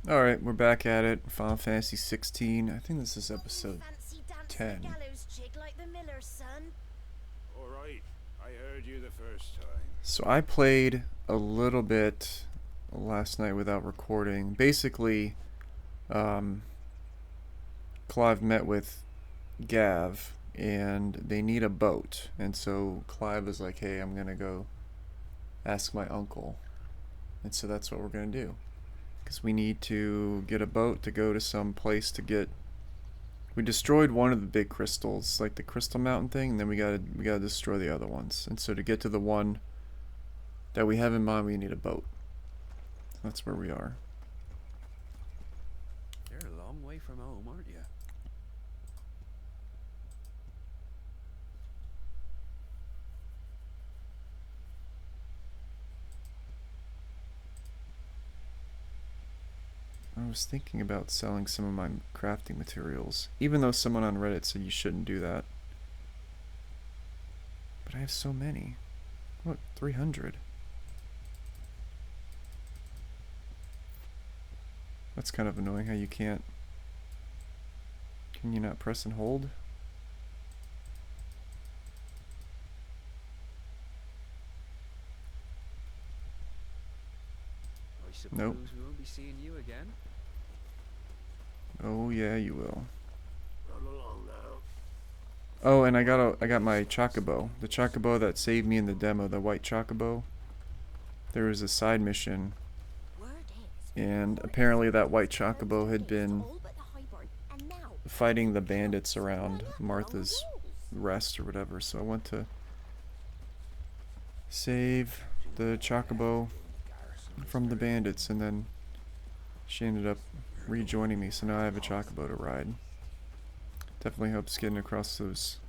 Alright, we're back at it. Final Fantasy 16. I think this is episode Fancy dancing 10. a gallows jig like the miller's son? All right, I heard you the first time. So I played a little bit last night without recording. Basically, Clive met with Gav and they need a boat. And so Clive was like, hey, I'm going to go ask my uncle. And so that's what we're going to do. Because we need to get a boat to go to some place to get... We destroyed one of the big crystals, like the Crystal Mountain thing, and then we gotta destroy the other ones. And so to get to the one that we have in mind, we need a boat. That's where we are. You're a long way from home, aren't you? I was thinking about selling some of my crafting materials, even though someone on Reddit said you shouldn't do that. But I have so many. What, 300? That's kind of annoying how you can't... Can you not press and hold? I suppose Nope. we won't be seeing you again. Oh yeah, you will. Run along now. Oh, and I got my chocobo. The chocobo that saved me in the demo, the white chocobo. There was a side mission, and apparently that white chocobo had been fighting the bandits around Martha's Rest or whatever. So I went to save the chocobo from the bandits, and then she ended up rejoining me. So now I have a chocobo to ride. Definitely helps getting across those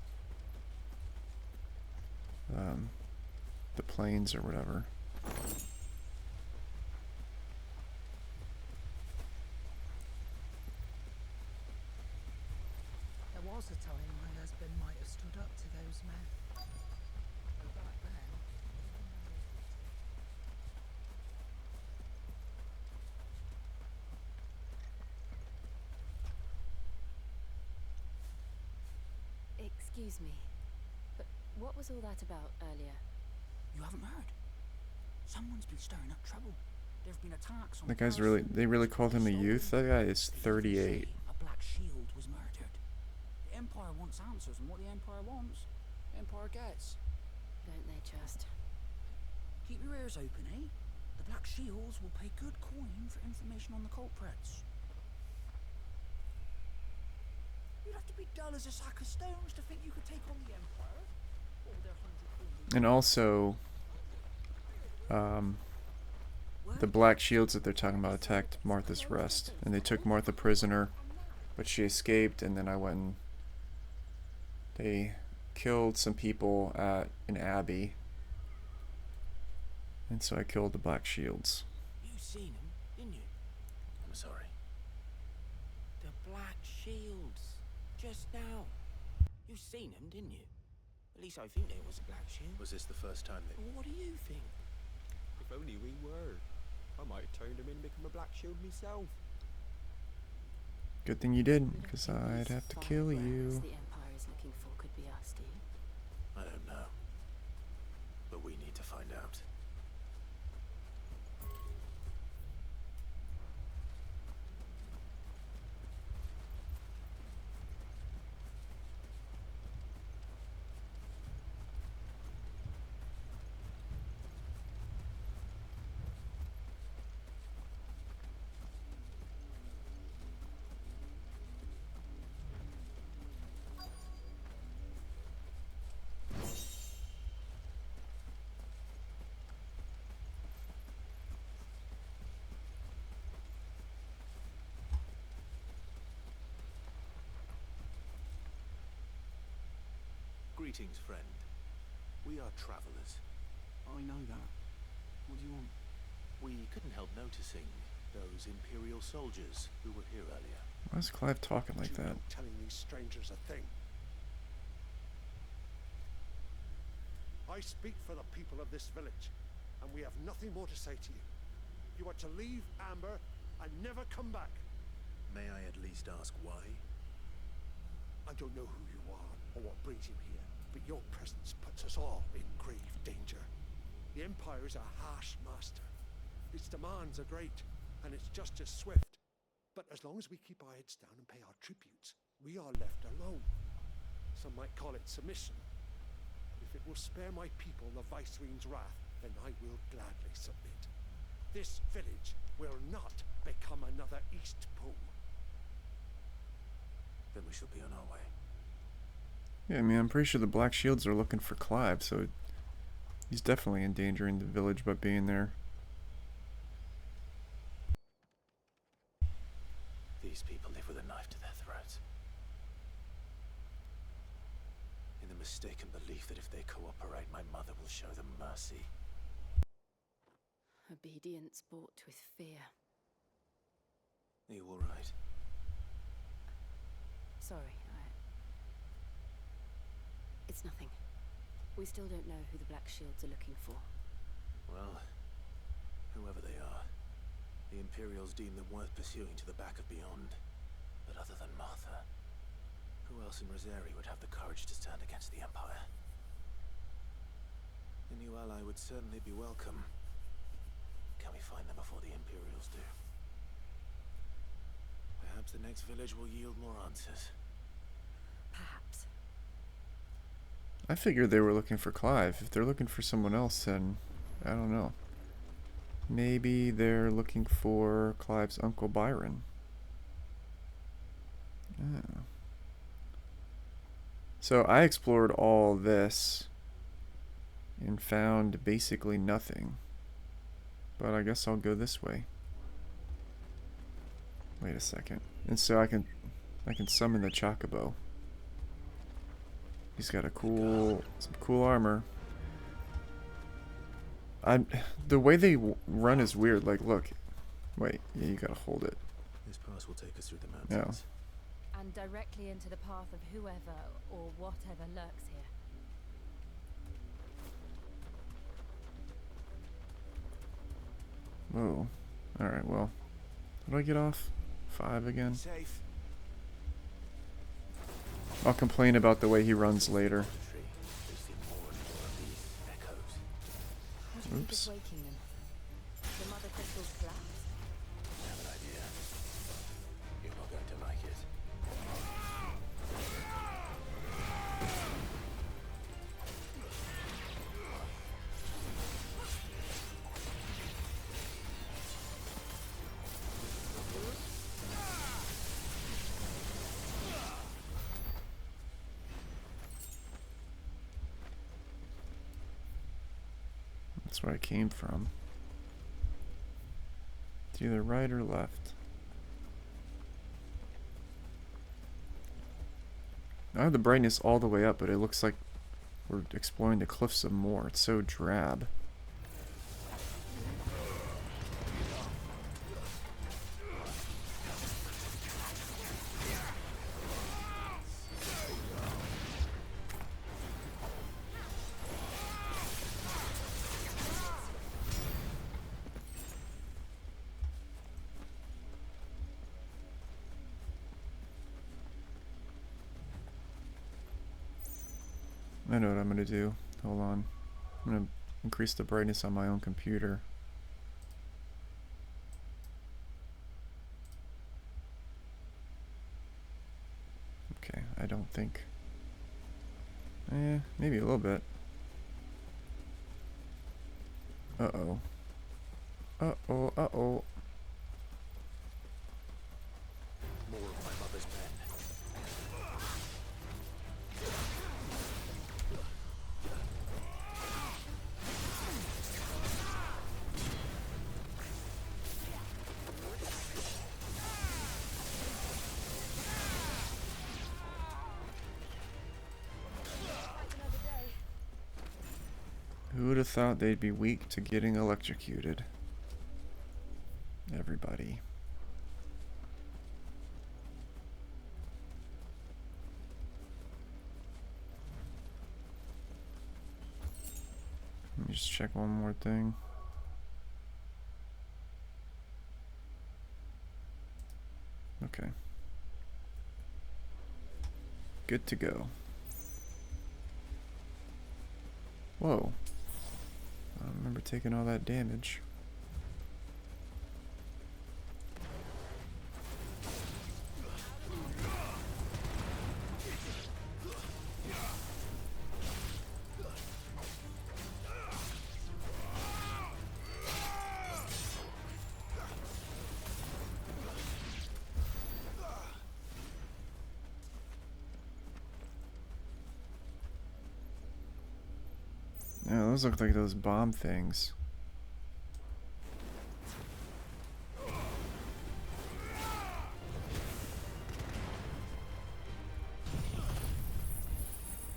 the plains or whatever. There was a time my husband might have stood up to those men. But back then, Excuse me, but what was all that about earlier? You haven't heard? Someone's been stirring up trouble. There've been attacks on That guy's really, they really called him a youth? That guy is 38. A Black Shield was murdered. The Empire wants answers, and what the Empire wants, the Empire gets. Don't they just? Keep your ears open, eh? The Black Shields will pay good coin for information on the culprits. You'd have to be dull as a sack of stones to think you could take on the Empire. Or their 100 And also, the Black Shields that they're talking about attacked Martha's Rest, and they took Martha prisoner, but she escaped, and then I went and they killed some people at an abbey, and so I killed the Black Shields. You seen them, didn't you? I'm sorry. The Black Shields. Just now. You seen them, didn't you? At least I think there was a Black Shield. Was this the first time that... Well, what do you think? If only we were. I might have turned him in and become a black shield myself. Good thing you didn't, because I'd have to kill you. The Empire is looking for could be us, do you? I don't know. But we need to find out. Greetings, friend. We are travelers. I know that. What do you want? We couldn't help noticing those Imperial soldiers who were here earlier. Why is Clive talking like Do you that? know telling these strangers a thing? I speak for the people of this village, and we have nothing more to say to you. You are to leave Amber and never come back. May I at least ask why? I don't know who you are or what brings you here, but your presence puts us all in grave danger. The Empire is a harsh master. Its demands are great, and its justice swift. But as long as we keep our heads down and pay our tributes, we are left alone. Some might call it submission. If it will spare my people the Viceroy's wrath, then I will gladly submit. This village will not become another East Pool. Then we shall be on our way. Yeah, I mean, I'm pretty sure the Black Shields are looking for Clive, so he's definitely endangering the village by being there. These people live with a knife to their throats. In the mistaken belief that if they cooperate, my mother will show them mercy. Obedience bought with fear. Are you all right? Sorry, it's nothing. We still don't know who the Black Shields are looking for. Well, whoever they are, the Imperials deem them worth pursuing to the back of beyond. But other than Martha, who else in Rosari would have the courage to stand against the Empire? A new ally would certainly be welcome. Can we find them before the Imperials do? Perhaps the next village will yield more answers. Perhaps. I figured they were looking for Clive. If they're looking for someone else, then I don't know. Maybe they're looking for Clive's Uncle Byron. Oh. So I explored all this and found basically nothing. But I guess I'll go this way. Wait a second. And so I can summon the Chocobo. He's got some cool armor. The way they run is weird. Like, look. Wait, yeah, you gotta hold it. This pass will take us through the mountains. And directly into the path of whoever or whatever lurks here. Whoa. Alright, well. How do I get off? 5 again? Safe. I'll complain about the way he runs later. What do you think is waking them? The mother crystals collapse? I have an idea. You're not going to like it. That's where I came from. It's either right or left. I have the brightness all the way up, but it looks like we're exploring the cliffs some more. It's so drab. I know what I'm gonna do. Hold on. I'm gonna increase the brightness on my own computer. Okay, I don't think... maybe a little bit. Uh-oh. Uh-oh, uh-oh. More of my mother's men. Who would have thought they'd be weak to getting electrocuted? Everybody. Let me just check one more thing. Okay. Good to go. Whoa. I don't remember taking all that damage. Yeah, those look like those bomb things.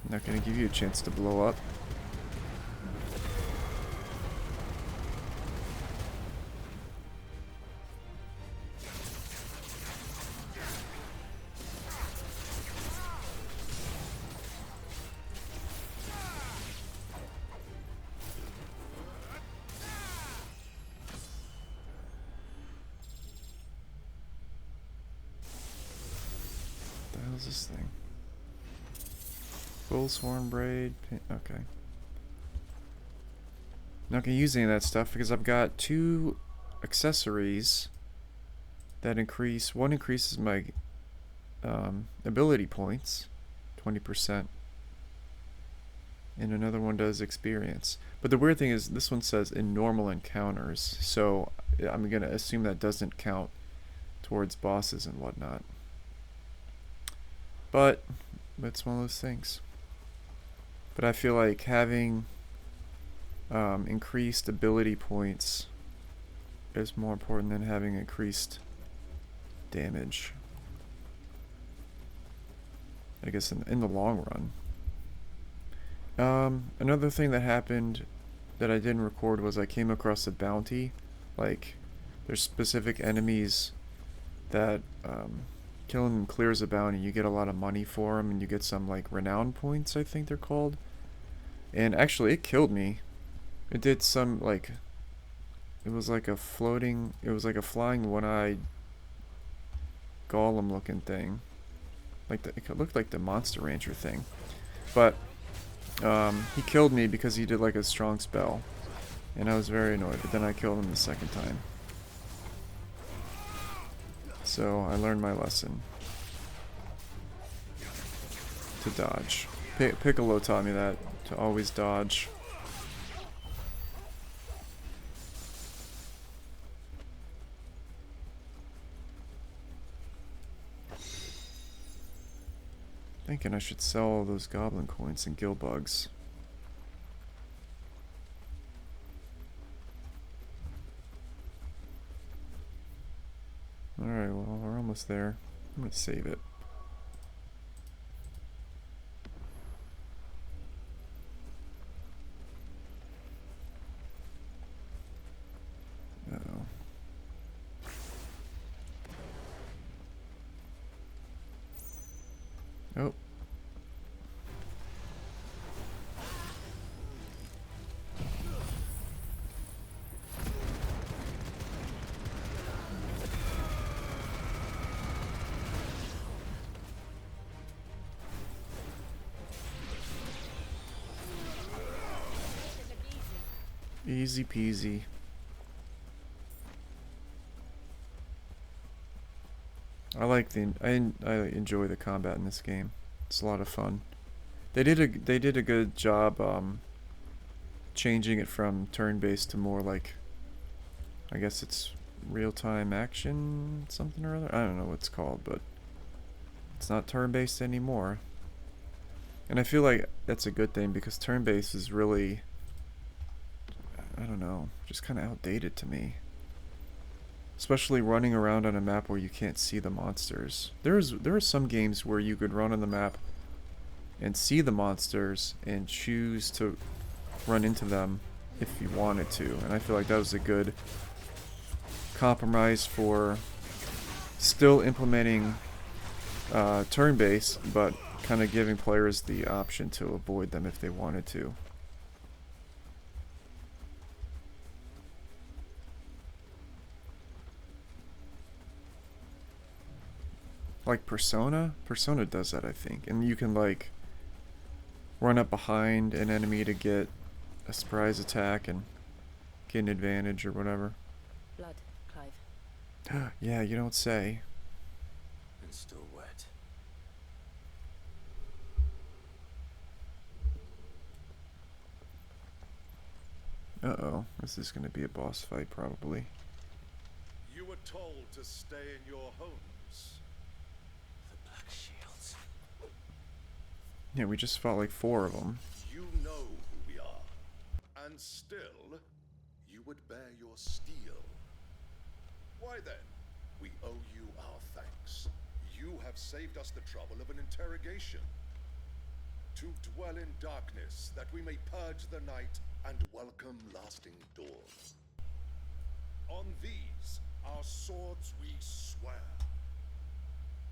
Not gonna give you a chance to blow up. What the hell is this thing? Bull's horn braid. Okay. Not gonna use any of that stuff because I've got 2 accessories that increase. One increases my ability points, 20%, and another one does experience. But the weird thing is, this one says in normal encounters, so I'm gonna assume that doesn't count towards bosses and whatnot. But it's one of those things. But I feel like having increased ability points is more important than having increased damage, I guess, in the long run. Another thing that happened that I didn't record was I came across a bounty. Like, there's specific enemies that killing them clears a bounty. You get a lot of money for them, and you get some, like, renown points, I think they're called. And actually, it killed me. It did some, like, it was like a flying one-eyed golem looking thing. Like, it looked like the Monster Rancher thing. But he killed me because he did like a strong spell. And I was very annoyed, but then I killed him the second time. So I learned my lesson. To dodge. Piccolo taught me that, to always dodge. Thinking I should sell all those goblin coins and gill bugs. Alright, well, we're almost there. I'm gonna save it. Uh-oh. Oh. Easy peasy. I enjoy the combat in this game. It's a lot of fun. They did a good job changing it from turn-based to more like, I guess it's real-time action something or other. I don't know what it's called, but it's not turn-based anymore. And I feel like that's a good thing because turn-based is really, I don't know, just kind of outdated to me. Especially running around on a map where you can't see the monsters. There are some games where you could run on the map and see the monsters and choose to run into them if you wanted to. And I feel like that was a good compromise for still implementing turn-based, but kind of giving players the option to avoid them if they wanted to. Like Persona? Persona does that, I think. And you can, like, run up behind an enemy to get a surprise attack and get an advantage or whatever. Blood, Clive. Yeah, you don't say. And still wet. Uh-oh. This is going to be a boss fight, probably. You were told to stay in your homes. The Black Shields. Yeah, we just fought like 4 of them. You know who we are. And still, you would bear your steel. Why then, we owe you our thanks. You have saved us the trouble of an interrogation. To dwell in darkness, that we may purge the night and welcome lasting dawn. On these, our swords we swear.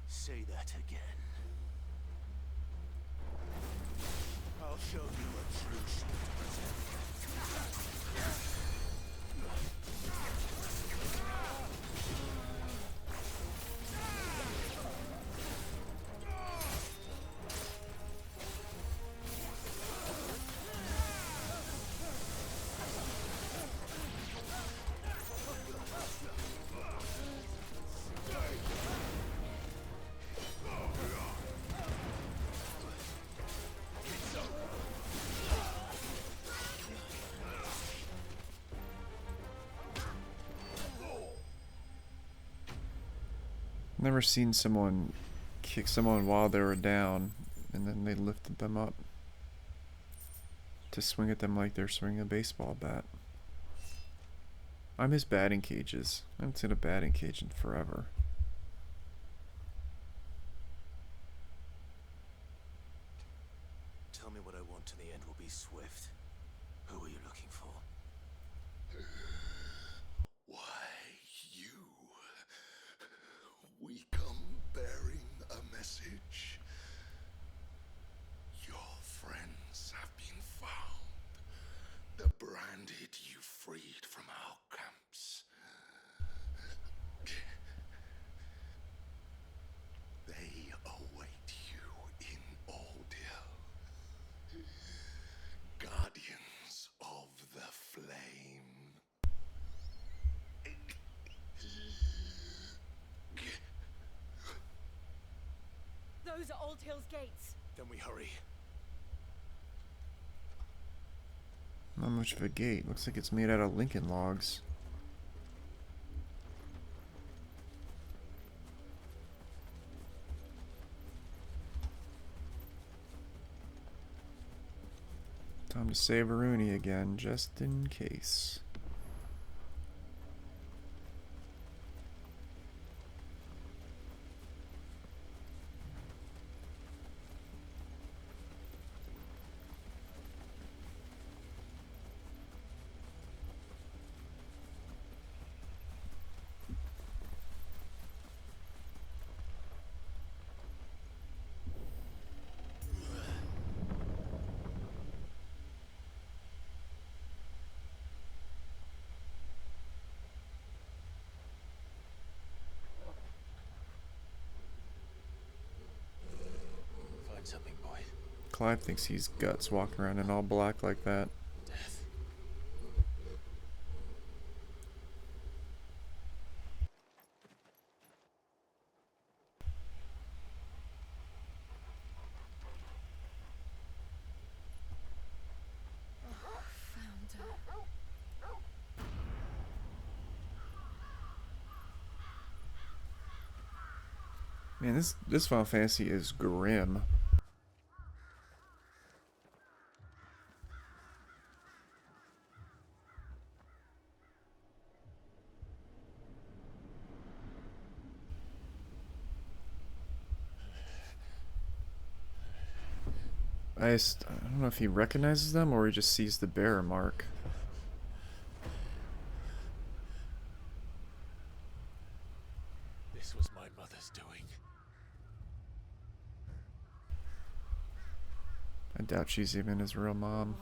Say that again. I'll show you a true shield. Never seen someone kick someone while they were down, and then they lifted them up to swing at them like they're swinging a baseball bat. I miss batting cages. I haven't seen a batting cage in forever. Tell me what I want and the end will be swift. Who are you looking for? Why, you. We come bearing a message. Your friends have been found. The branded you freed from our camps. They await you in Ordeal. Guardians of the Flame. Those are Old Hill's gates. Then we hurry. Not much of a gate. Looks like it's made out of Lincoln logs. Time to save Rooney again, just in case. Find something, boy. Clive thinks he's guts walking around in all black like that. Death. Found her. Man, this Final Fantasy is grim. I don't know if he recognizes them or he just sees the bearer mark. This was my mother's doing. I doubt she's even his real mom.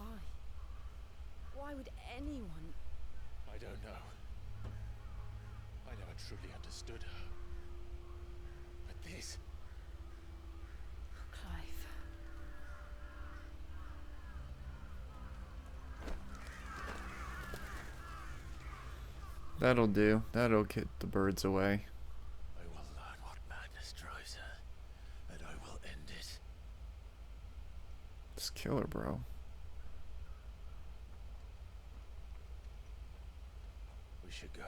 Why would anyone? I don't know. I never truly understood her. But this? Clive. That'll do. That'll get the birds away. I will learn what madness drives her, and I will end it. Just kill her, bro. We should go.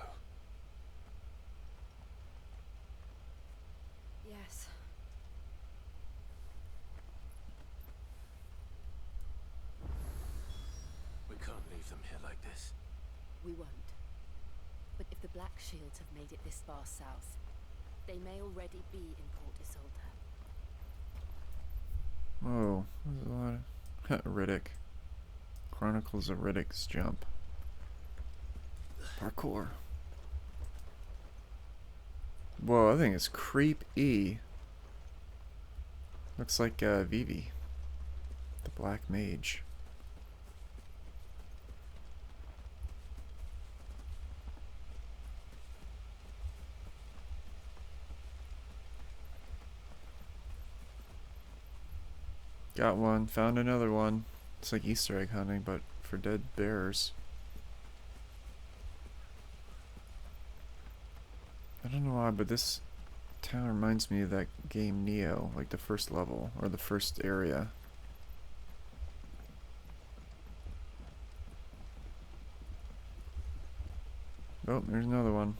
Yes. We can't leave them here like this. We won't. But if the Black Shields have made it this far south, they may already be in Port Isolde. Whoa, there's a lot of Riddick. Chronicles of Riddick's jump. Parkour. Whoa, that thing is creep-y. Looks like Vivi, the Black Mage. Got one, found another one. It's like Easter egg hunting, but for dead bears. I don't know why, but this town reminds me of that game Neo, like the first level, or the first area. Oh, there's another one.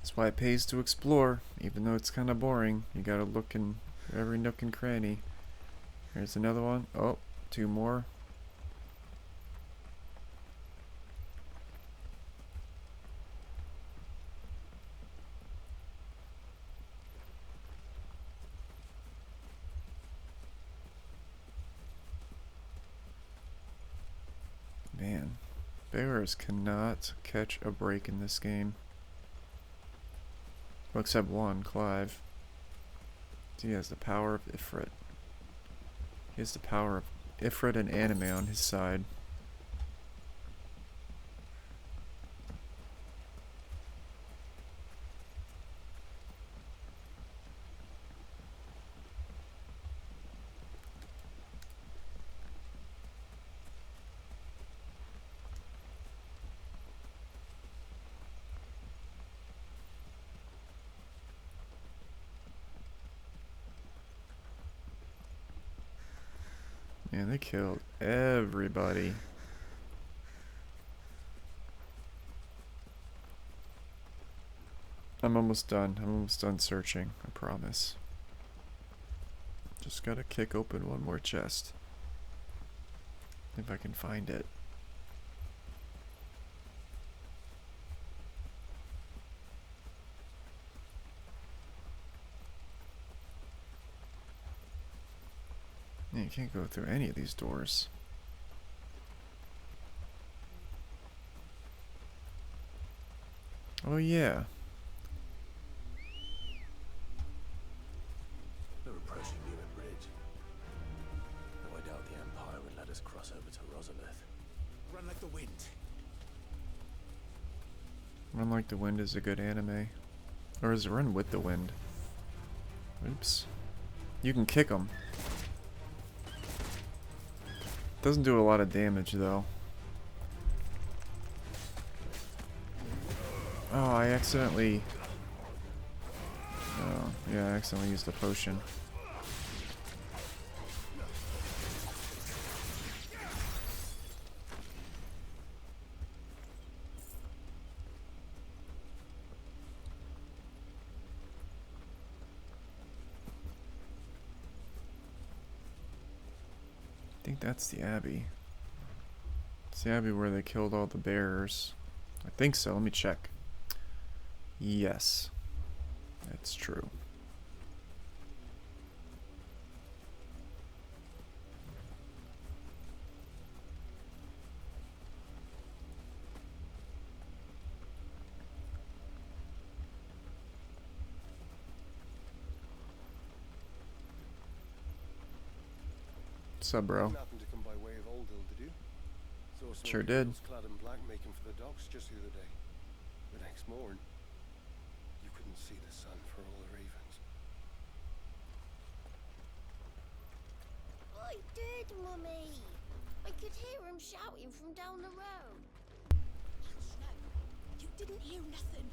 That's why it pays to explore, even though it's kind of boring. You gotta look in every nook and cranny. Here's another one. Oh, two more. Man, bears cannot catch a break in this game. Well, except one, Clive. He has the power of Ifrit. He has the power of Ifrit and anime on his side. Man, they killed everybody. I'm almost done. I'm almost done searching, I promise. Just gotta kick open one more chest. If I can find it. Yeah, you can't go through any of these doors. Oh yeah. We're approaching near a bridge. Though I doubt the Empire would let us cross over to Rosalith. Run like the wind. Run Like the Wind is a good anime. Or is it Run with the Wind? Oops. You can kick them. Doesn't do a lot of damage though. Oh, I accidentally... Oh, yeah, I accidentally used a potion. I think that's the Abbey. It's the Abbey where they killed all the bears. I think so. Let me check. Yes. That's true. What's up, bro? Didn't happen to come by way of Oldhill, did you? Saw some Sure did. Imperials clad in black making for the docks just the other day. The next morn, you couldn't see the sun for all the ravens. I did, Mummy. I could hear him shouting from down the road. No, you didn't hear nothing.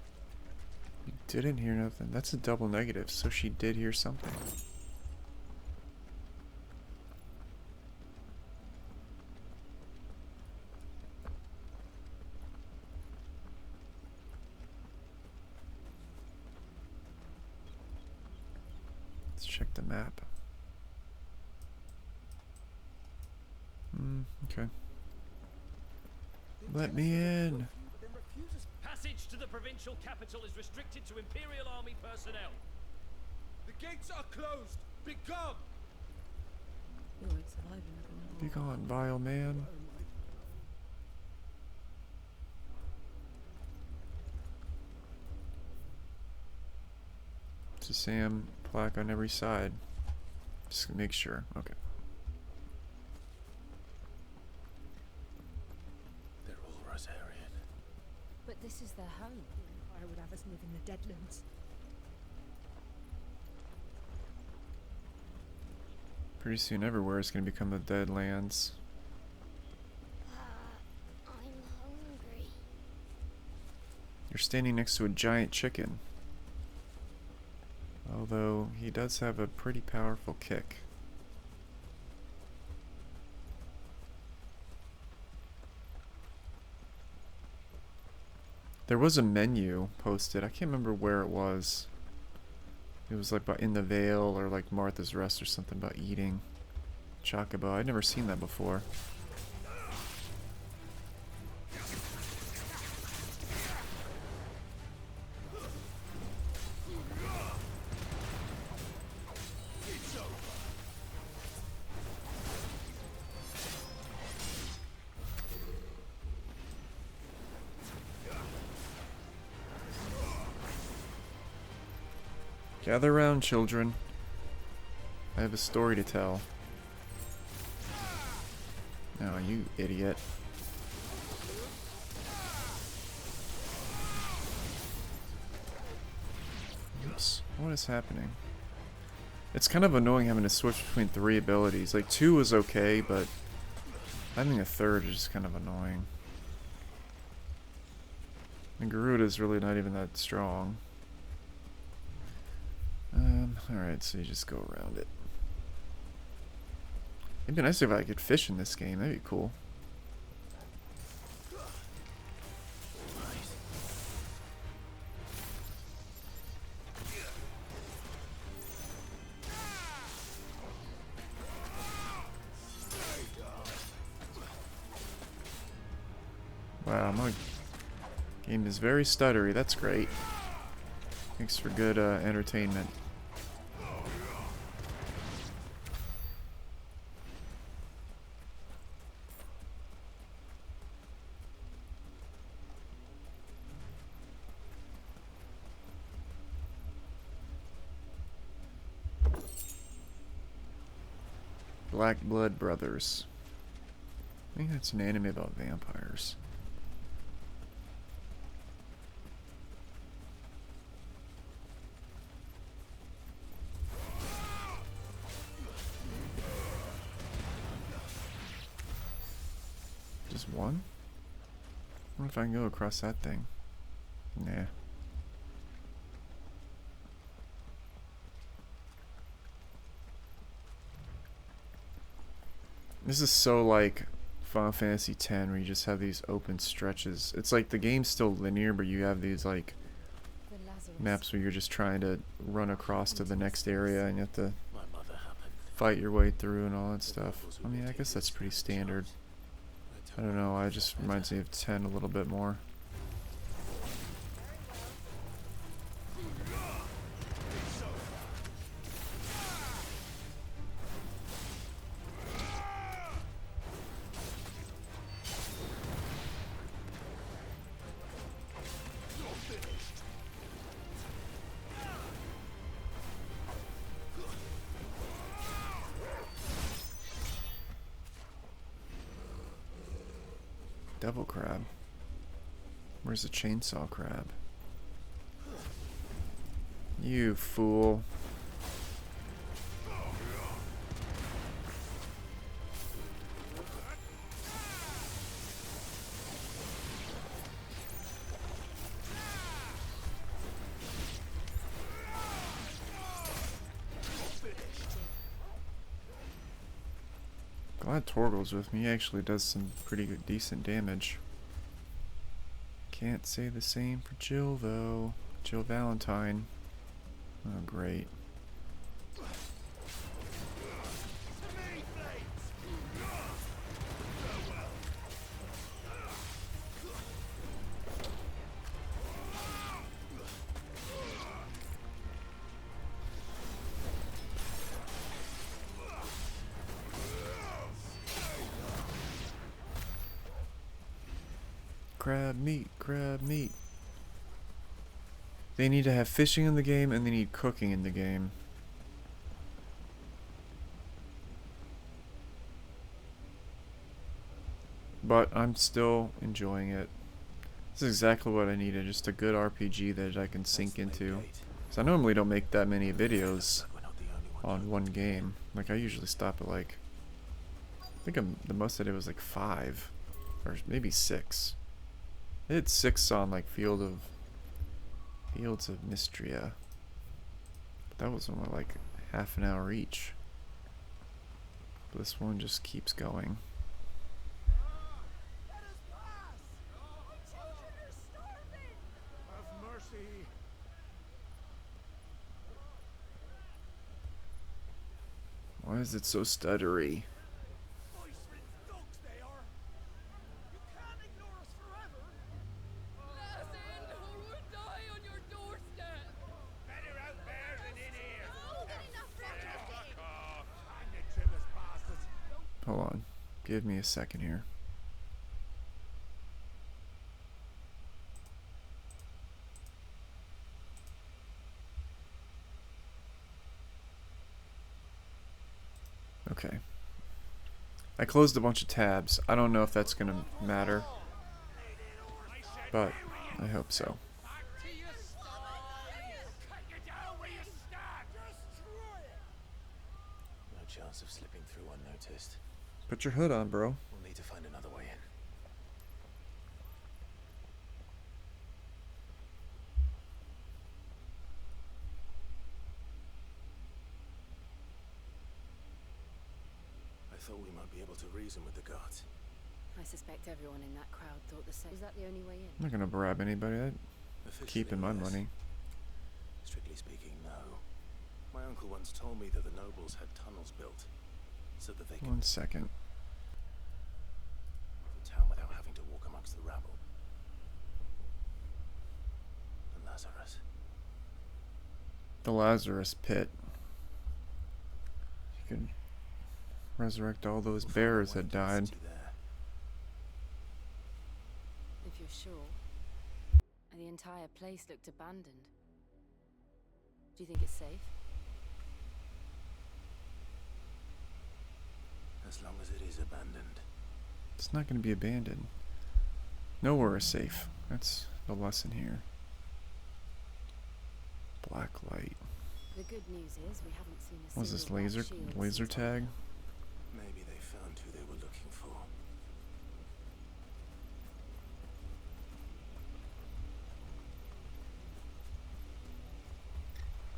You didn't hear nothing. That's a double negative, so she did hear something. Let's check the map. Okay. Let me in. Passage to the provincial capital is restricted to Imperial Army personnel. The gates are closed! Begone! You won't survive another Be gone, vile man. It's a Sam plaque on every side. Just make sure. Okay. They're all Rosarian. But this is their home. The Empire would have us live in the Deadlands. Pretty soon everywhere is going to become the Deadlands. I'm hungry. You're standing next to a giant chicken. Although, he does have a pretty powerful kick. There was a menu posted. I can't remember where it was. It was like in the Vale or like Martha's Rest or something about eating chocobo. I'd never seen that before. Gather round, children. I have a story to tell. Oh, you idiot. Oops. What is happening? It's kind of annoying having to switch between 3 abilities. Like, 2 was okay, but having a third is just kind of annoying. And Garuda's really not even that strong. Alright, so you just go around it. It'd be nice if I could fish in this game, that'd be cool. Wow, my game is very stuttery, that's great. Thanks for good entertainment. Black Blood Brothers. I think that's an anime about vampires. Just one? I wonder if I can go across that thing. Nah. This is so like Final Fantasy X, where you just have these open stretches. It's like the game's still linear, but you have these like maps where you're just trying to run across to the next area and you have to fight your way through and all that stuff. I mean, I guess that's pretty standard. I don't know, it just reminds me of 10 a little bit more. Devil crab. Where's the chainsaw crab? You fool. Glad Torgal's with me. He actually does some pretty good, decent damage. Can't say the same for Jill though. Jill Valentine. Oh great. Crab meat, crab meat. They need to have fishing in the game and they need cooking in the game. But I'm still enjoying it. This is exactly what I needed, just a good RPG that I can sink into. Because I normally don't make that many videos on one game. Like I usually stop at like, I think the most I did was like 5 or maybe 6. I did 6 on like Fields of Mystria. But that was only like half an hour each. But this one just keeps going. Have mercy. Why is it so stuttery? Hold on. Give me a second here. Okay. I closed a bunch of tabs. I don't know if that's going to matter, but I hope so. No chance of slipping through unnoticed. Put your hood on, bro. We'll need to find another way in. I thought we might be able to reason with the guards. I suspect everyone in that crowd thought the same. Was that the only way in? I'm not going to bribe anybody. I'm keeping my money. Strictly speaking, no. My uncle once told me that the nobles had tunnels built so that they could 1 second. the town without having to walk amongst the rabble. And Lazarus. The Lazarus pit. You can resurrect all those bears that died. If you're sure. And the entire place looked abandoned. Do you think it's safe? As long as it is abandoned. It's not going to be abandoned. Nowhere is safe. That's the lesson here. Black light. The good news is we haven't seen a What was this, single black laser shield laser since tag? Maybe they found who they were looking for.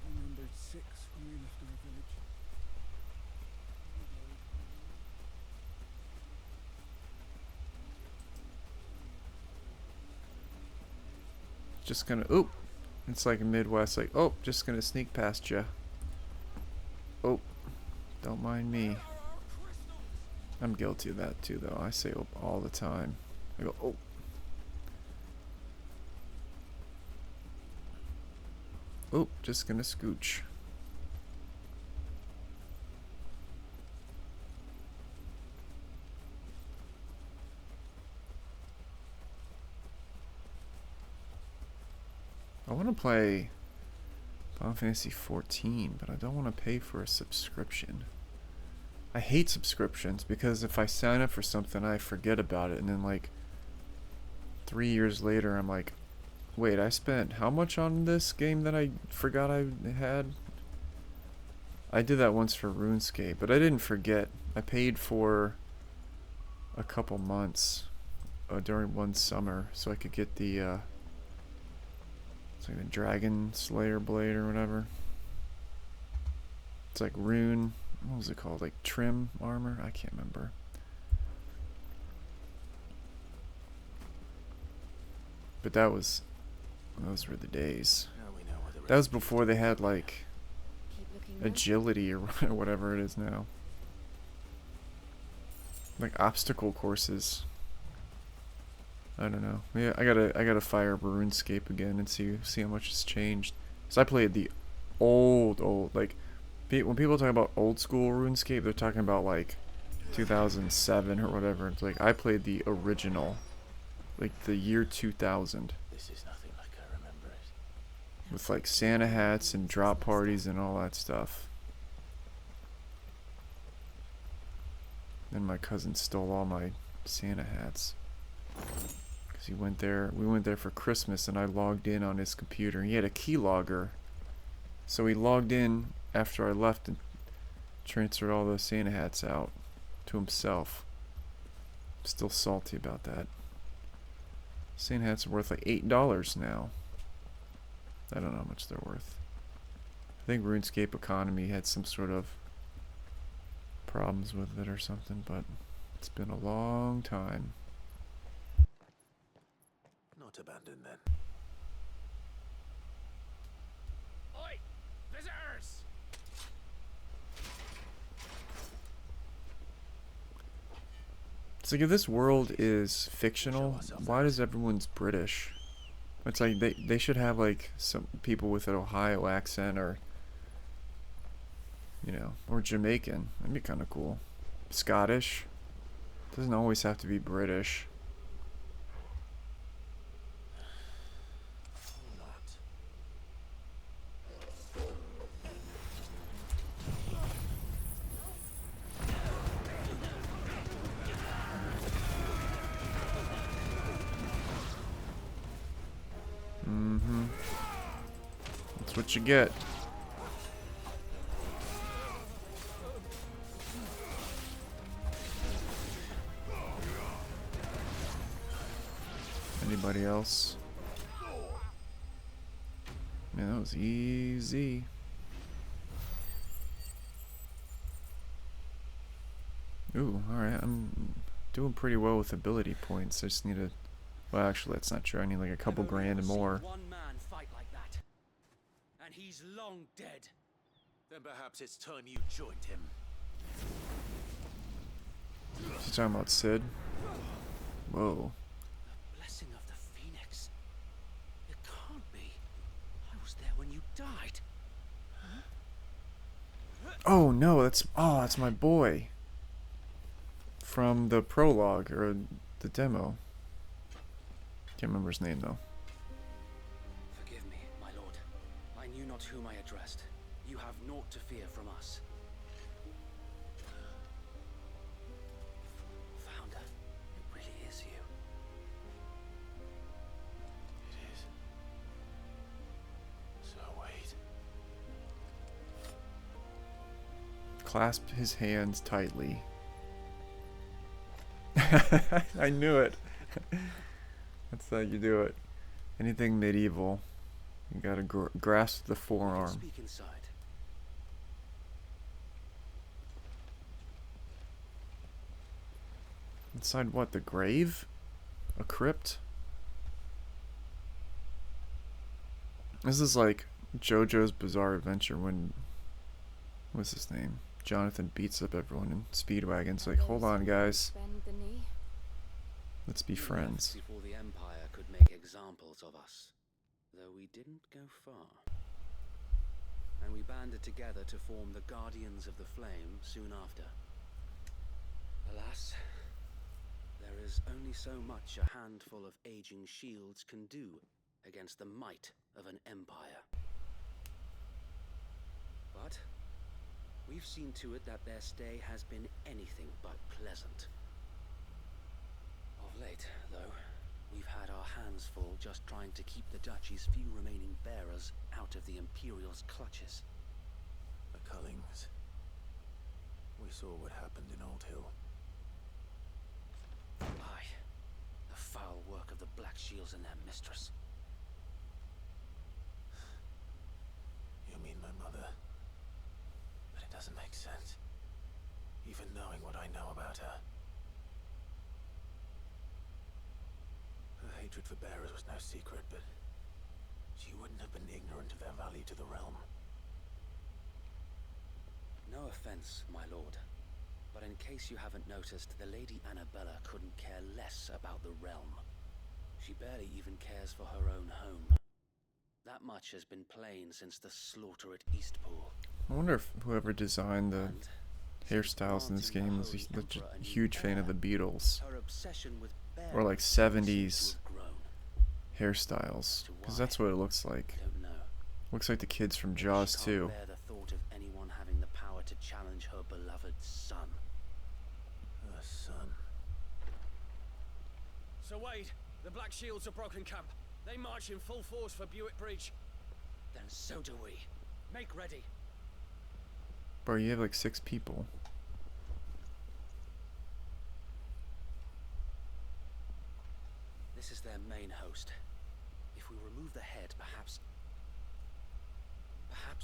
I numbered 6 when we left our village. Just gonna, oop. It's like a Midwest, like, oh, just gonna sneak past ya. Oh, don't mind me. I'm guilty of that too, though. I say oop all the time. I go, oh. Oop, just gonna scooch. I want to play Final Fantasy 14, but I don't want to pay for a subscription. I hate subscriptions because if I sign up for something, I forget about it, and then like 3 years later, I'm like, wait, I spent how much on this game that I forgot I had? I did that once for RuneScape, but I didn't forget. I paid for a couple months during one summer so I could get the it's like the Dragon Slayer blade or whatever. It's like rune, what was it called? Like trim armor? I can't remember. But those were the days. That was before they had like agility or whatever it is now. Like obstacle courses. I don't know. Yeah, I gotta fire RuneScape again and see how much has changed. Cause I played the old like when people talk about old school RuneScape, they're talking about like 2007 or whatever. It's like I played the original, like the year 2000. This is nothing like I remember it. With like Santa hats and drop parties and all that stuff. Then my cousin stole all my Santa hats. Cause we went there for Christmas and I logged in on his computer. He had a keylogger. So he logged in after I left and transferred all the Santa hats out to himself. I'm still salty about that. Santa hats are worth like $8 now. I don't know how much they're worth. I think RuneScape Economy had some sort of problems with it or something, but it's been a long time. Not abandoned then. Oi! Visitors! It's like if this world is fictional, why does everyone's British? It's like they should have like some people with an Ohio accent or or Jamaican. That'd be kind of cool. Scottish. Doesn't always have to be British. That's what you get. Anybody else? Man, that was easy. Ooh, alright. I'm doing pretty well with ability points. I just need to... Well, actually, that's not true. I need like a couple grand and more. One man fight like that, and he's long dead. Then perhaps it's time you joined him. You talking about Sid? Whoa. Blessing of the Phoenix. It can't be. I was there when you died. Oh no, that's my boy. From the prologue or the demo. Can't remember his name though. Forgive me, my lord. I knew not whom I addressed. You have naught to fear from us. Founder, it really is you. It is. So wait. Clasp his hands tightly. I knew it. That's how you do it. Anything medieval, you gotta grasp the forearm. Speak inside. Inside what? The grave? A crypt? This is like JoJo's Bizarre Adventure when... What's his name? Jonathan beats up everyone in Speedwagon's like, hold on guys. Bend the knee. Let's be friends. Before the Empire could make examples of us, though we didn't go far. And we banded together to form the Guardians of the Flame soon after. Alas, there is only so much a handful of aging shields can do against the might of an empire. But we've seen to it that their stay has been anything but pleasant. Of late, though, we've had our hands full just trying to keep the duchy's few remaining bearers out of the Imperial's clutches. The Cullings. We saw what happened in Old Hill. Aye. The foul work of the Black Shields and their mistress. You mean my mother? But it doesn't make sense. Even knowing what I know about her. Her hatred for bearers was no secret, but she wouldn't have been ignorant of their value to the realm. No offense, my lord. But in case you haven't noticed, the Lady Annabella couldn't care less about the realm. She barely even cares for her own home. That much has been plain since the slaughter at Eastpool. I wonder if whoever designed the hairstyles in this game was such a huge fan of the Beatles. Her obsession with Or like 70s hairstyles. Because that's what it looks like. Don't know. Looks like the kids from Jaws too. Bear the thought of anyone having the power to challenge her beloved son. Her son. Sir Wade, the Black Shields have broken camp. They march in full force for Buick Bridge. Then so do we. Make ready. Bro, you have like 6 people. This is their main host. If we remove the head, perhaps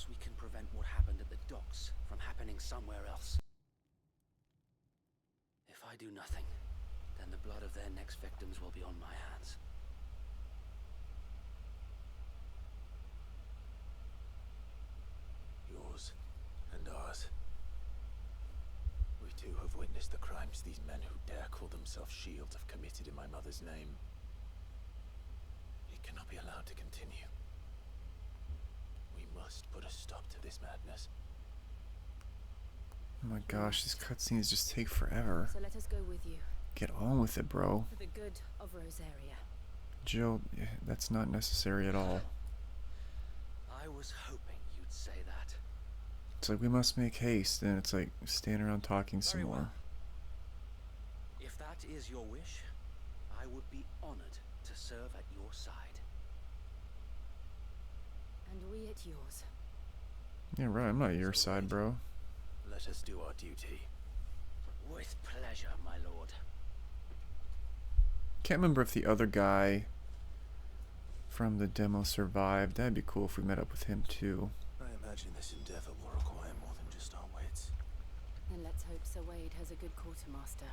we can prevent what happened at the docks from happening somewhere else. If I do nothing, then the blood of their next victims will be on my hands. Yours and ours. We too have witnessed the crimes these men who dare call themselves shields have committed in my mother's name. It cannot be allowed to continue. We must put a stop to this madness. Oh my gosh, these cutscenes just take forever. So let us go with you. Get on with it, bro. For the good of Rosaria. Jill, that's not necessary at all. I was hoping you'd say that. It's like, we must make haste, and it's like, stand around talking some Very more. well. If that is your wish, I would be honored to serve at your side. And we at yours. Yeah, right, I'm not your side, bro. Let us do our duty. With pleasure, my lord. Can't remember if the other guy from the demo survived. That'd be cool if we met up with him too. I imagine this endeavor will require more than just our wits. Then let's hope Sir Wade has a good quartermaster.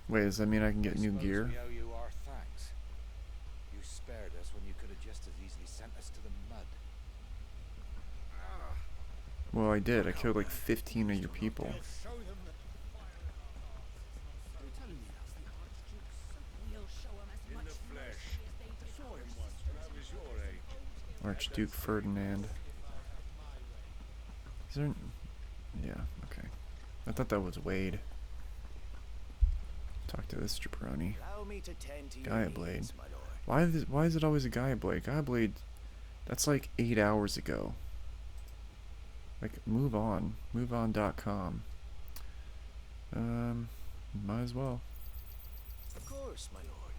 Wait, does that mean I can get new Suppose gear? We owe you our thanks. You spared us when you could have just as easily sent us to the mud. Well, I did. I killed like 15 of your people. Archduke Ferdinand. Is there... Yeah, okay. I thought that was Wade. Talk to this jabroni. Allow me to tend to your Gaia needs, Blade. my lord. Why is it always a Gaia Blade? Gaia Blade, that's like 8 hours ago. Like, move on. MoveOn.com. Might as well. Of course, my lord.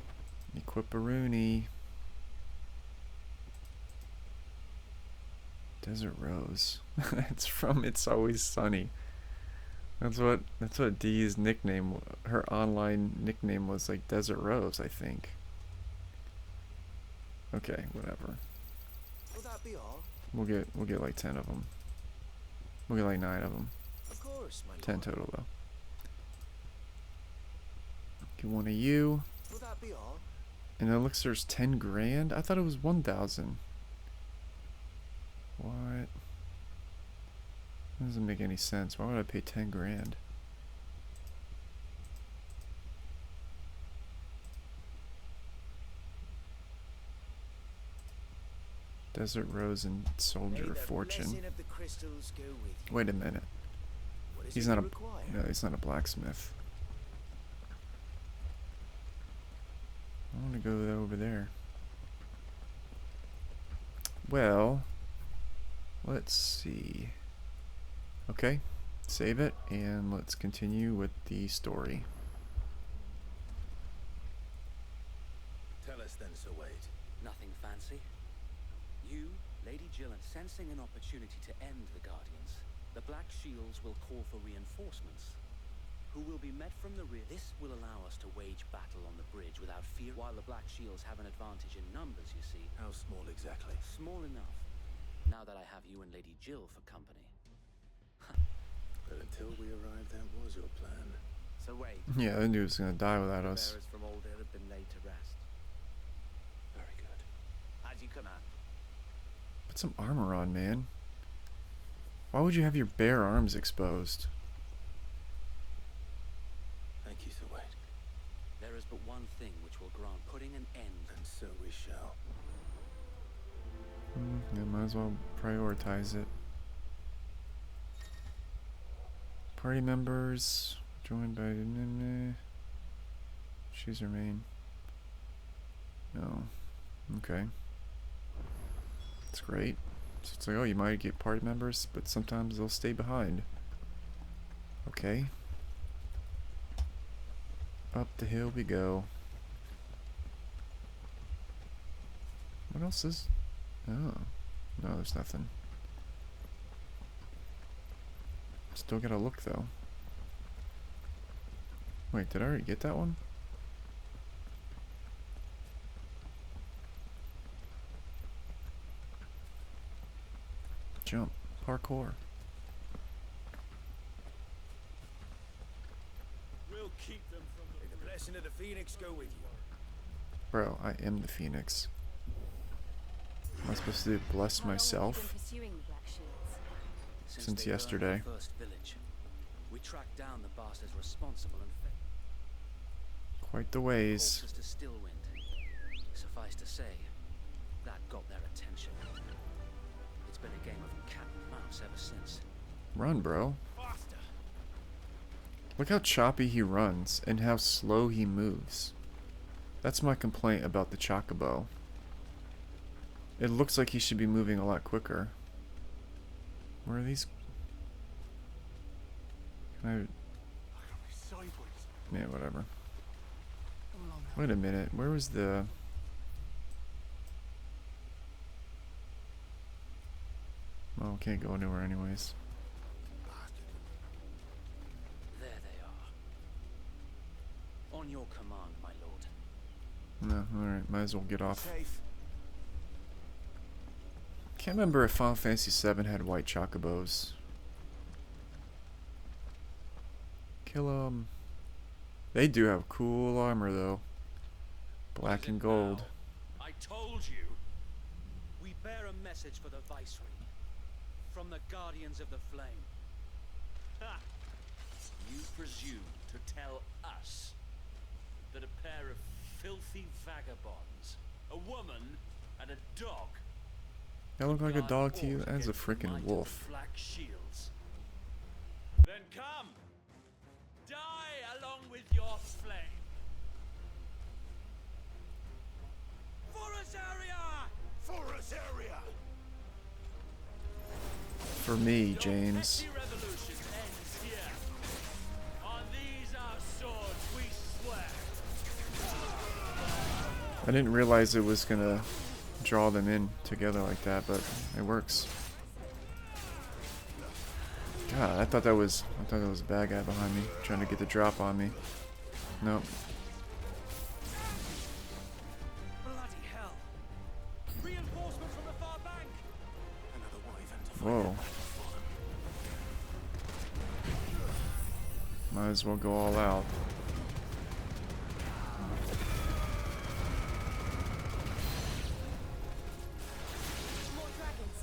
Equip a Rooney. Desert Rose. It's from It's Always Sunny. That's what Dee's nickname, her online nickname was, like Desert Rose, I think. Okay, whatever. Will that be all? We'll get like 10 of them. We'll get like 9 of them. Of course, my 10 lord. total though. Get one of you. Will that be all? And elixir's 10 grand? I thought it was 1,000. What? That doesn't make any sense. Why would I pay 10 grand? Desert Rose and Soldier of Fortune. Blessing of the crystals go with you. Wait a minute. What is He's it not you a require? no, he's not a blacksmith. I want to go over there. Well, Let's see. Okay, save it, and let's continue with the story. Tell us then, Sir Wade. Nothing fancy. You, Lady Jill, and sensing an opportunity to end the Guardians, the Black Shields will call for reinforcements, who will be met from the rear. This will allow us to wage battle on the bridge without fear, while the Black Shields have an advantage in numbers, you see. How small exactly? Small enough, now that I have you and Lady Jill for company. But until we arrived, that was your plan. So wait. Yeah, I knew he was gonna die without us. Bearers from Oldale have been laid to rest. Very good. As you command. Put some armor on, man. Why would you have your bare arms exposed? Thank you, Sir Wade. There is but one thing which will grant putting an end. And so we shall. Yeah, might as well prioritize it. Party members joined by choose remain. No. Okay. That's great. So it's like, oh, you might get party members, but sometimes they'll stay behind. Okay. Up the hill we go. What else is... Oh. No, there's nothing. Still gotta look, though. Wait, did I already get that one? Jump. Parkour. We'll keep them from May the blessing of the Phoenix go with you. Bro, I am the Phoenix. Am I supposed to bless How long have you myself? been pursuing the Black Shields? Since Since they burned yesterday. our first village, we tracked down the bastards responsible and Quite the ways. closest to Stillwind. Suffice to say, that got their attention. It's been a game of cat and mouse ever since. Run, bro. faster. Look how choppy he runs and how slow he moves. That's my complaint about the Chocobo. It looks like he should be moving a lot quicker. Where are these? Can I... Yeah, whatever. Wait a minute. Where was the... Oh, can't go anywhere anyways. There they are. On your command, my lord. No, alright. Might as well get off. Safe. Can't remember if Final Fantasy VII had white chocobos. Kill 'em. They do have cool armor though. Black and gold. I told you. We bear a message for the Viceroy. From the Guardians of the Flame. Ha! You presume to tell us that a pair of filthy vagabonds, a woman and a dog, That look like a guard dog to you? fought That's a against the freaking might of wolf. the Black Shields. Then come! Die along with your flame! Area! For me, James. Petty revolution ends here. On these our swords we swear. I didn't realize it was gonna draw them in together like that, but it works. God, I thought that was a bad guy behind me trying to get the drop on me. Nope. Bloody hell! Reinforcement from the far bank. Another wyvern to Whoa. Might as well go all out. More dragons.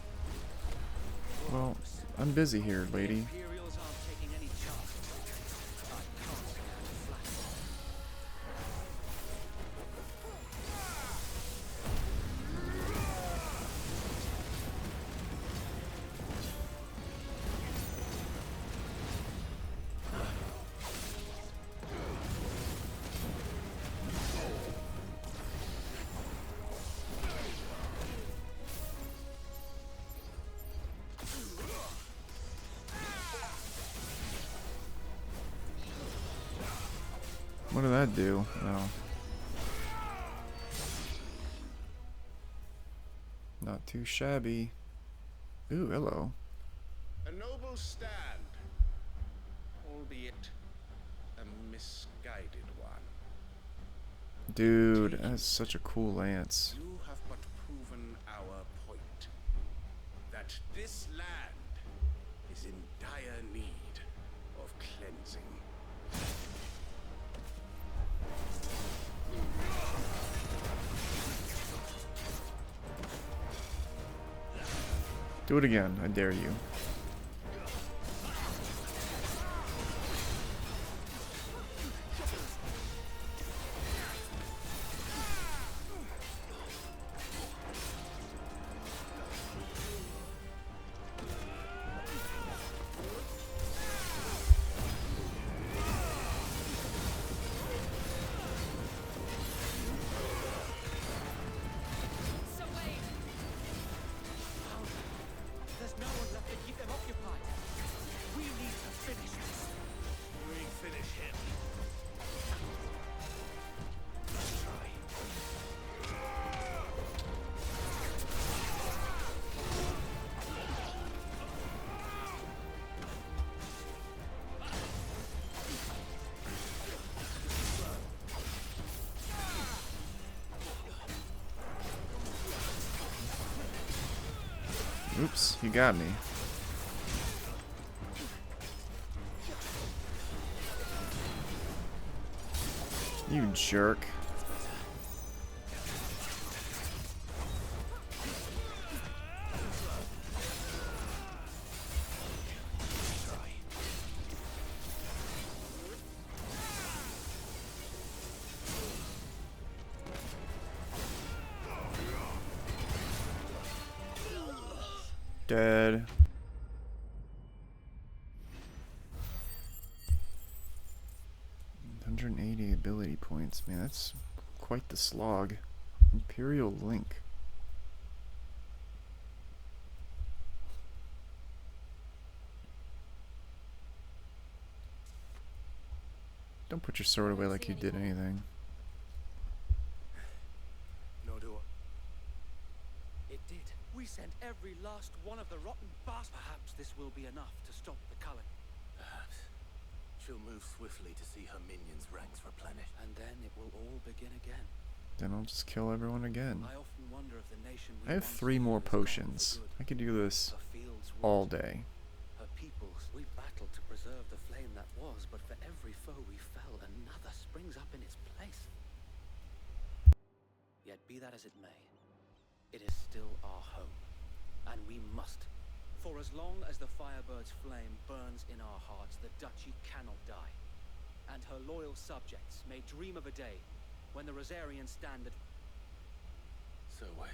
Well, I'm busy here, lady. Imperials aren't taking any chances. I can't stand flat. What did that do? No. Not too shabby. Ooh, hello. A noble stand, albeit a misguided one. Dude, that's such a cool lance. You have but proven our point. That this land is in dire need of cleansing. Do it again, I dare you. There's no one left to keep them occupied. We need to finish this. We finish him. Let's try. Oops, you got me. You jerk. Dead. 180 ability points. Man, that's quite the slog. Imperial Link. Don't put your sword away like you did anything. Nor do I. It did. We sent every last one of the rotten bastards. Perhaps this will be enough to stop the culling. Perhaps. She'll move swiftly to see her minions' ranks replenished. And then it will all begin again. Then I'll just kill everyone again. I often wonder if the nation we I have once 3 more knew has gone for potions. good. I could do this Her fields all watered, day. her peoples. We battled to preserve the flame that was, but for every foe we fell, another springs up in its place. Yet be that as it may, it is still our home, and we must. For as long as the Firebird's flame burns in our hearts, the Duchy cannot die. And her loyal subjects may dream of a day when the Rosarian standard... So wait.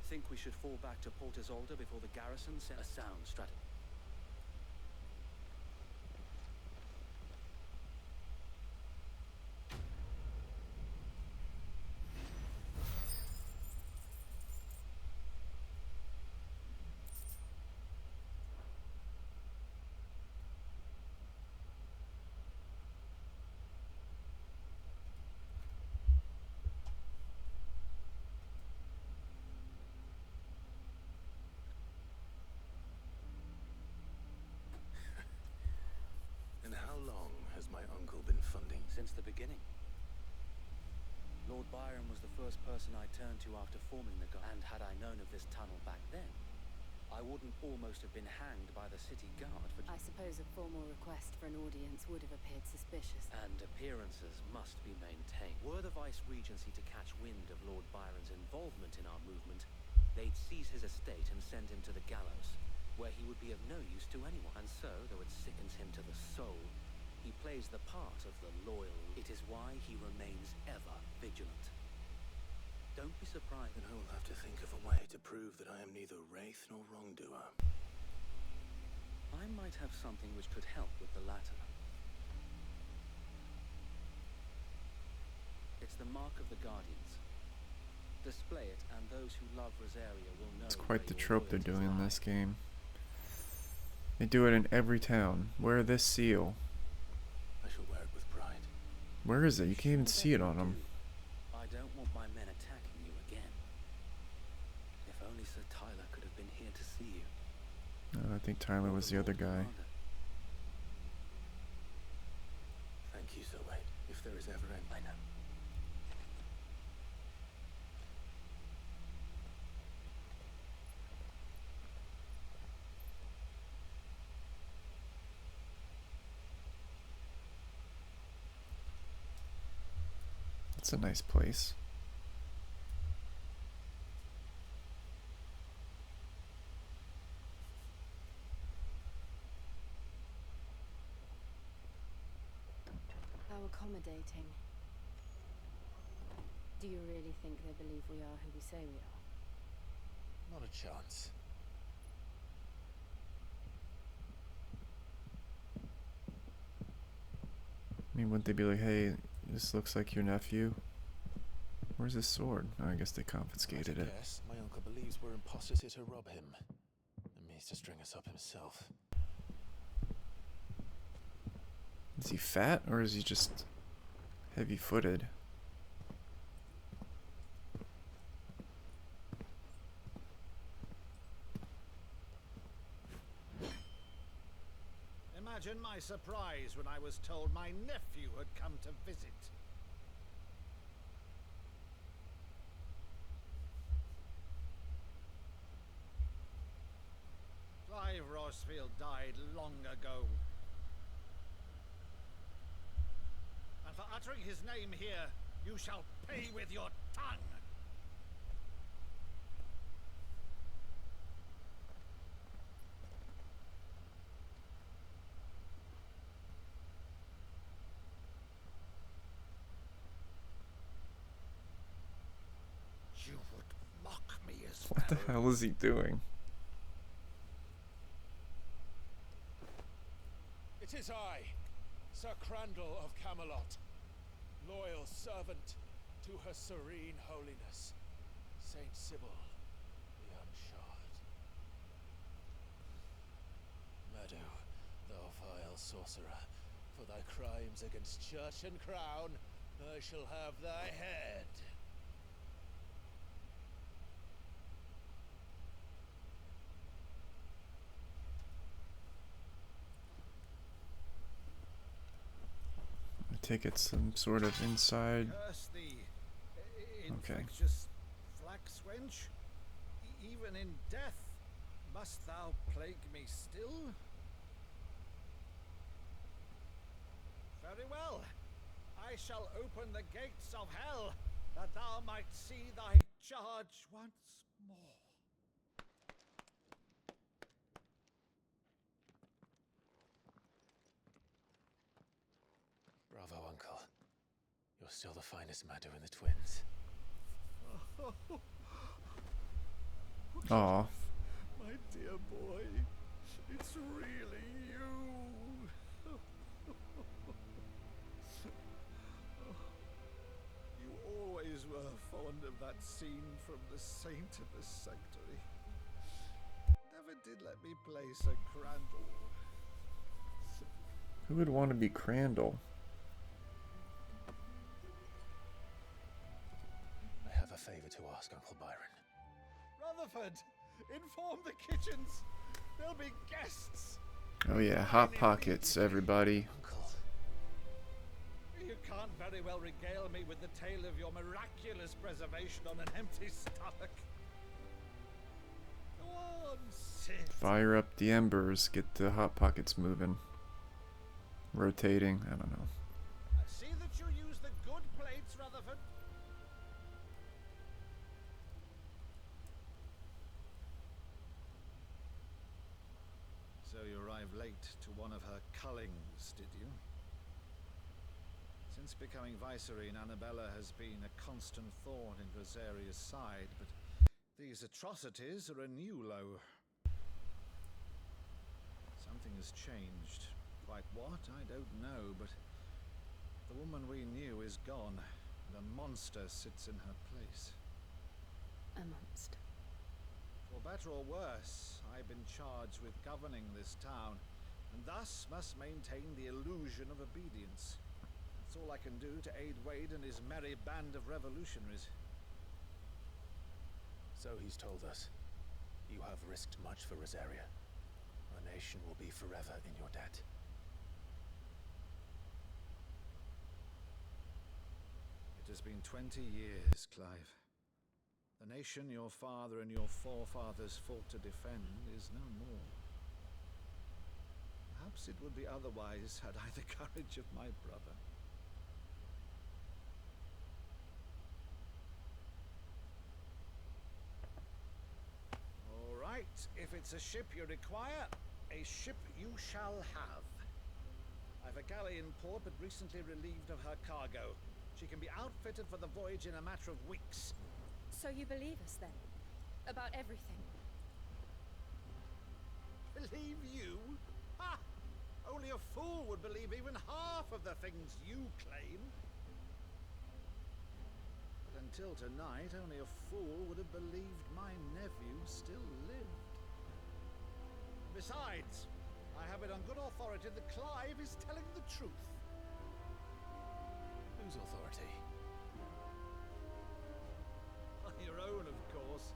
Think we should fall back to Port Isolde before the garrison sends... A sound strategy. And how long has my uncle been funding? Since the beginning. Lord Byron was the first person I turned to after forming the guard. And had I known of this tunnel back then, I wouldn't almost have been hanged by the city guard for... I suppose a formal request for an audience would have appeared suspicious. And appearances must be maintained. Were the Vice-Regency to catch wind of Lord Byron's involvement in our movement, they'd seize his estate and send him to the gallows, where he would be of no use to anyone. And so, though it sickens him to the soul, he plays the part of the loyal. It is why he remains ever vigilant. Don't be surprised. Then I will have to think of a way to prove that I am neither wraith nor wrongdoer. I might have something which could help with the latter. It's the mark of the Guardians. Display it, and those who love Rosaria will know. It's quite the where your trope they're loyalties doing in lie. this game. They do it in every town. Wear this seal. I shall wear it with pride. Where is it? You can't even see it on him. I don't want my men attacking you again. If only Sir Tyler could have been here to see you. No, I think Tyler was the other guy. Thank you, Sir Wade. If there is ever any... I know. It's a nice place. How accommodating. Do you really think they believe we are who we say we are? Not a chance. I mean, wouldn't they be like, hey, this looks like your nephew? Where's his sword? Oh, I guess they confiscated it. Yes, my uncle believes we're imposters here to rob him. And means to string us up himself. Is he fat or is he just heavy-footed? Imagine my surprise when I was told my nephew had come to visit. Clive Rosfield died long ago. And for uttering his name here, you shall pay with your tongue. You would mock me as What the hell is he doing? It is I, Sir Crandall of Camelot, loyal servant to Her Serene Holiness, Saint Sybil the Unshod. Meadow, thou vile sorcerer, for thy crimes against church and crown, I shall have thy head. I take it some sort of inside. Curse thee, Okay. infectious flax wench. Even in death, must thou plague me still? Very well. I shall open the gates of hell, that thou might see thy charge once more. Bravo, Uncle. You're still the finest Meadow in the twins. Aw. My dear boy, it's really you. You always were fond of that scene from The Saint of the Sanctuary. Never did let me play Sir Crandall. Who would want to be Crandall? I have a favor to ask, Uncle Byron. Rutherford, inform the kitchens. There'll be guests. Oh yeah, Hot Pockets, everybody. You can't very well regale me with the tale of your miraculous preservation on an empty stomach. Go on, sit. Fire up the embers, get the Hot Pockets moving. Rotating, I don't know. See that you use the good plates, Rutherford. So you arrived late to one of her cullings, did you? Since becoming Vicereine, Annabella has been a constant thorn in Rosaria's side, but these atrocities are a new low. Something has changed. Quite what, I don't know, but the woman we knew is gone, and a monster sits in her place. A monster. For better or worse, I've been charged with governing this town, and thus must maintain the illusion of obedience. It's all I can do to aid Wade and his merry band of revolutionaries. So he's told us. You have risked much for Rosaria. Our nation will be forever in your debt. It has been 20 years, Clive. The nation your father and your forefathers fought to defend is no more. Perhaps it would be otherwise had I the courage of my brother. All right, if it's a ship you require, a ship you shall have. I've a galley in port, but recently relieved of her cargo. She can be outfitted for the voyage in a matter of weeks. So you believe us then? About everything? Believe you? Ha! Only a fool would believe even half of the things you claim. But until tonight, only a fool would have believed my nephew still lived. Besides, I have it on good authority that Clive is telling the truth. Whose authority? Your own, of course.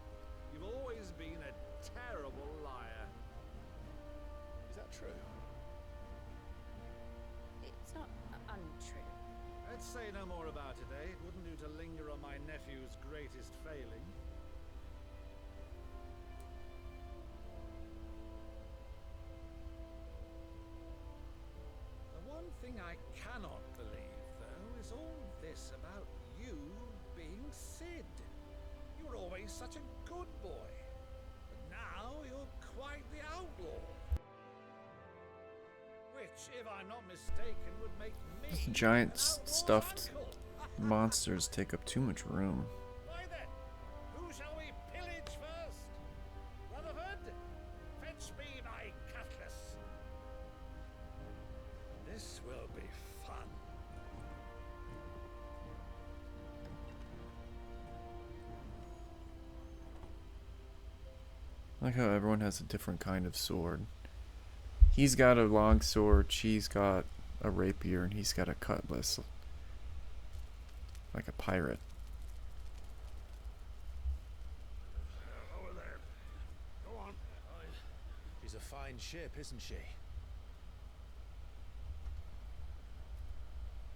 You've always been a terrible liar. Is that true? It's not untrue. Let's say no more about it, eh? It wouldn't do to linger on my nephew's greatest failing. The one thing I cannot believe, though, is all this about you being Sid. You were always such a good boy, but now you're quite the outlaw. Which, if I'm not mistaken, would make me Those giant stuffed monsters take up too much room. Why then, who shall we pillage first? Rutherford, fetch me my cutlass. This will be fun. I like how everyone has a different kind of sword. He's got a long sword, she's got a rapier, and he's got a cutlass. Like a pirate. Over there. Go on. She's a fine ship, isn't she?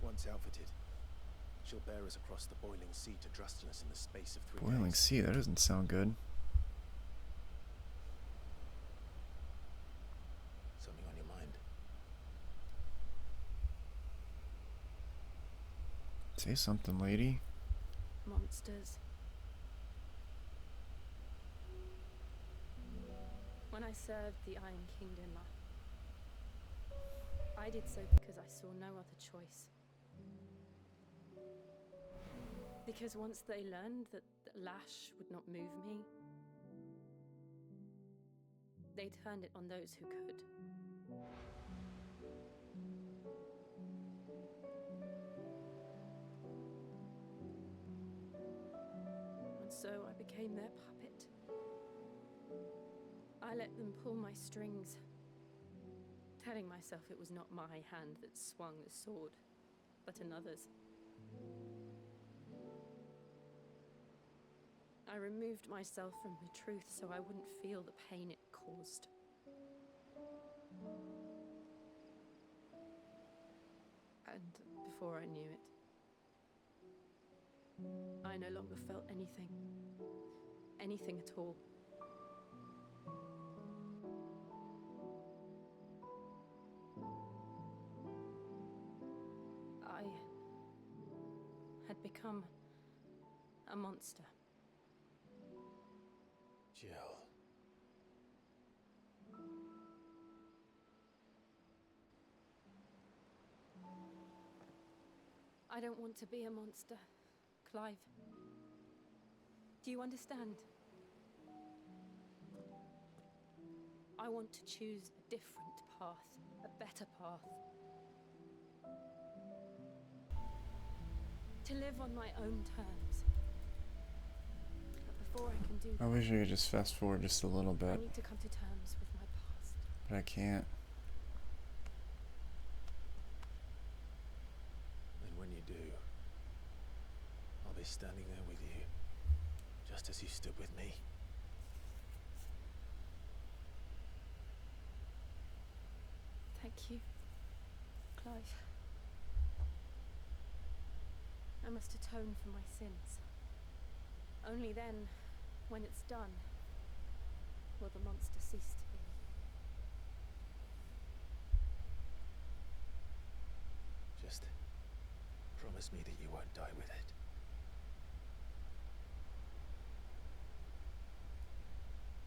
Once outfitted, she'll bear us across the boiling sea to Drustinus in the space of 3 days. Boiling sea, that doesn't sound good. Something on your mind? Say something, lady. Monsters. When I served the Iron Kingdom, I did so because I saw no other choice. Because once they learned that the lash would not move me, they turned it on those who could. And so I became their puppet. I let them pull my strings, telling myself it was not my hand that swung the sword, but another's. I removed myself from the truth so I wouldn't feel the pain it caused. And before I knew it, I no longer felt anything. Anything at all. I had become a monster. Jill. I don't want to be a monster, Clive. Do you understand? I want to choose a different path, a better path. To live on my own terms. But before I can do that, I wish I could just fast forward just a little I bit, need to come to terms with my past. but I can't. Then be standing there with you, just as you stood with me. Thank you, Clive. I must atone for my sins. Only then, when it's done, will the monster cease to be. Just promise me that you won't die with it.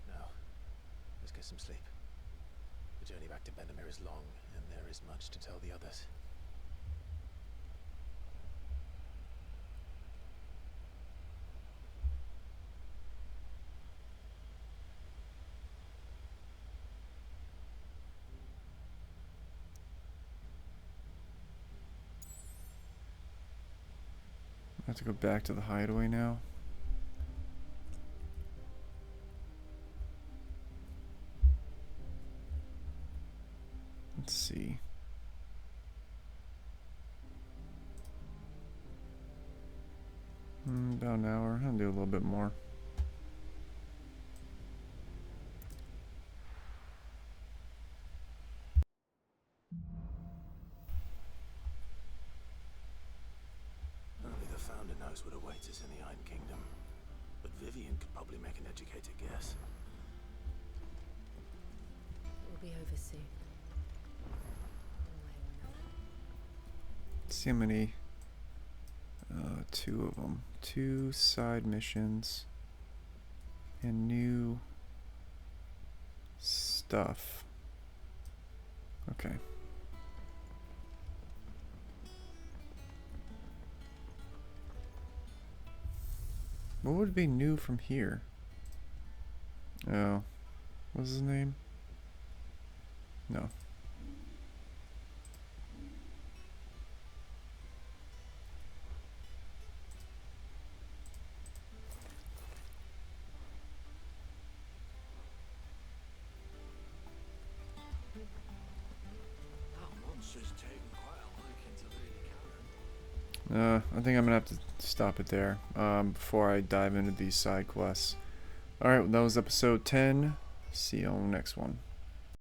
Now, let's get some sleep. The journey back to Benamir is long, and there is much to tell the others. I have to go back to the hideaway now. Let's see. About an hour. I'll do a little bit more. Only the Founder knows what awaits us in the Iron Kingdom. But Vivian could probably make an educated guess. It will be over soon. One way or another. Let's see how many. 2 of them. 2 side missions. And new stuff. Okay. What would be new from here? Oh. What's his name? No. I think I'm gonna have to stop it there before I dive into these side quests. Alright, that was episode 10. See you on the next one.